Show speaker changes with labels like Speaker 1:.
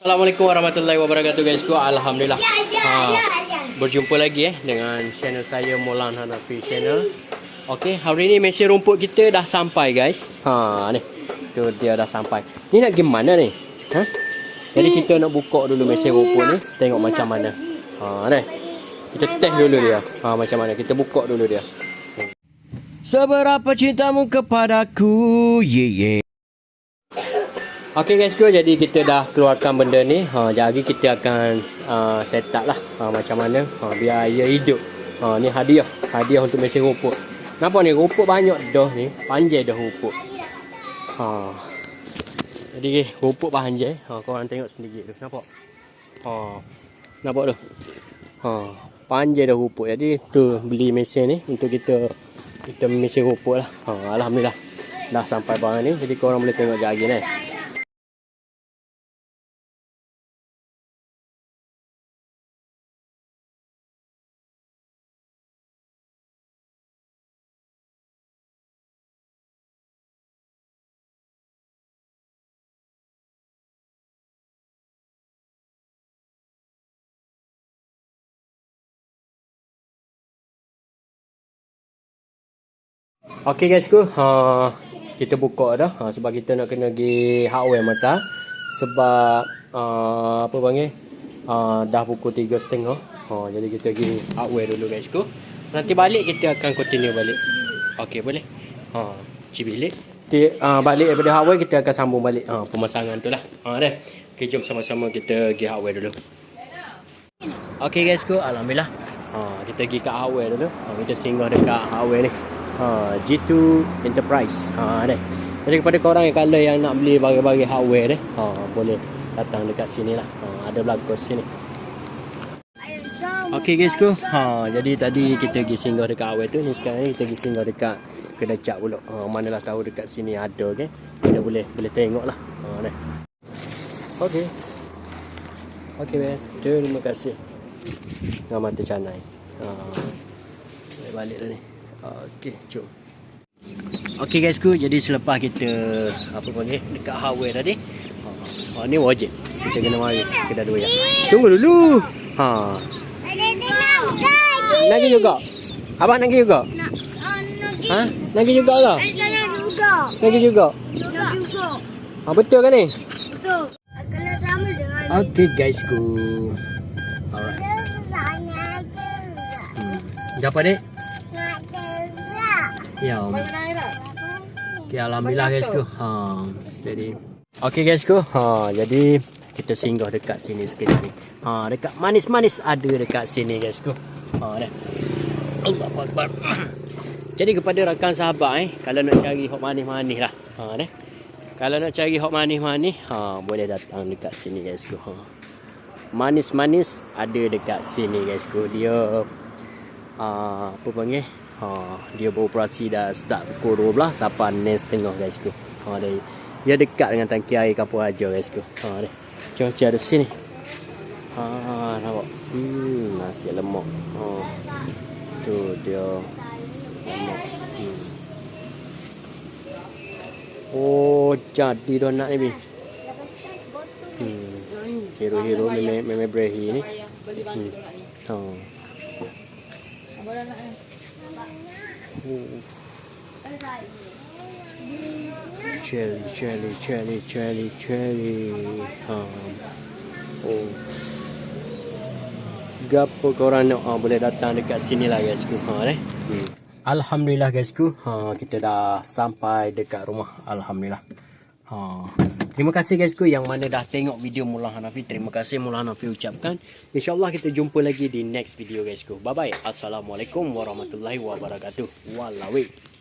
Speaker 1: Assalamualaikum warahmatullahi wabarakatuh guys. Alhamdulillah. Berjumpa lagi dengan channel saya Molan Hanafi Channel. Okey, hari ni mesin rumput kita dah sampai guys. Ni. Tu dia dah sampai. Ni nak pergi mana ni? Jadi kita nak buka dulu mesin rumput ni, tengok macam mana. Ni. Kita test dulu dia. Macam mana? Kita buka dulu dia. Seberapa cintamu kepadaku? Yeah. Okey guys, jadi kita dah keluarkan benda ni. Jadi kita akan set up lah macam mana biar ia hidup. Ni hadiah untuk mesin rumput. Nampak ni rumput banyak dah ni, panjang dah rumput. Jadi rumput panjang. Korang tengok sendiri tu, nampak? Nampak tu. Panjang dah rumput. Jadi tu beli mesin ni untuk kita mesin rumput lah. Alhamdulillah dah sampai barang ni. Jadi korang boleh tengok jari ni. Okey guys, kita buka dah sebab kita nak kena pergi hardware mata sebab apa panggil dah pukul 3.30. Jadi kita pergi hardware dulu guys. Nanti balik kita akan continue balik. Okey, boleh? Cibilik. Balik daripada hardware kita akan sambung balik pemasangan tu lah. Dah. Okey, jom sama-sama kita pergi hardware dulu. Okey guys, alhamdulillah. Kita pergi kat hardware dulu. Kita singgah dekat hardware ni. G2 Enterprise. Jadi kepada korang yang kalau yang nak beli barang-barang hardware ni, boleh datang dekat sini lah. Ada belakang sini. Okey guys, jadi tadi kita pergi singgah dekat hardware tu. Ni sekarang ni kita pergi singgah dekat kedai cat pula. Manalah tahu dekat sini ada, okay? Kita boleh tengok lah. Okey. Okey man, terima kasih. Nama mata canai. Balik dah ni. Okey, jom. Okey guys, jadi selepas kita apa panggil dekat hardware tadi, ni wajib kita kena mari kedai doyak. Tunggu dulu. Nak pergi juga. Abang nak pergi juga? Nak pergi juga ke? Nak pergi juga. Betul ke ni?
Speaker 2: Betul. Kalau sama dengan
Speaker 1: Okey guys, alright. Siapa ni? Ya. Okay, alhamdulillah guys steady. Okay guys jadi kita singgah dekat sini sekejap ni. Dekat manis-manis ada dekat sini guys dah. Allahu Akbar. Jadi kepada rakan sahabat kalau nak cari hot manis-manis lah. Kalau nak cari hot manis-manis boleh datang dekat sini guys Manis-manis ada dekat sini guys Dia apa panggil? Dia beroperasi dah start pukul 12 sampai 6.30 guys dia dekat dengan tangki air Kampung Raja guys Jom cari sini. Nampak nasi lemak. Tu dia lemak. Jadi donat ni hero meme brehi ni. Cherry. Gapo korang nak boleh datang dekat sini lah guys Alhamdulillah guys kita dah sampai dekat rumah. Alhamdulillah. Terima kasih guys yang mana dah tengok video Molan Hanafi. Terima kasih Molan Hanafi ucapkan. InsyaAllah kita jumpa lagi di next video guys Bye bye. Assalamualaikum warahmatullahi wabarakatuh. Wallahi.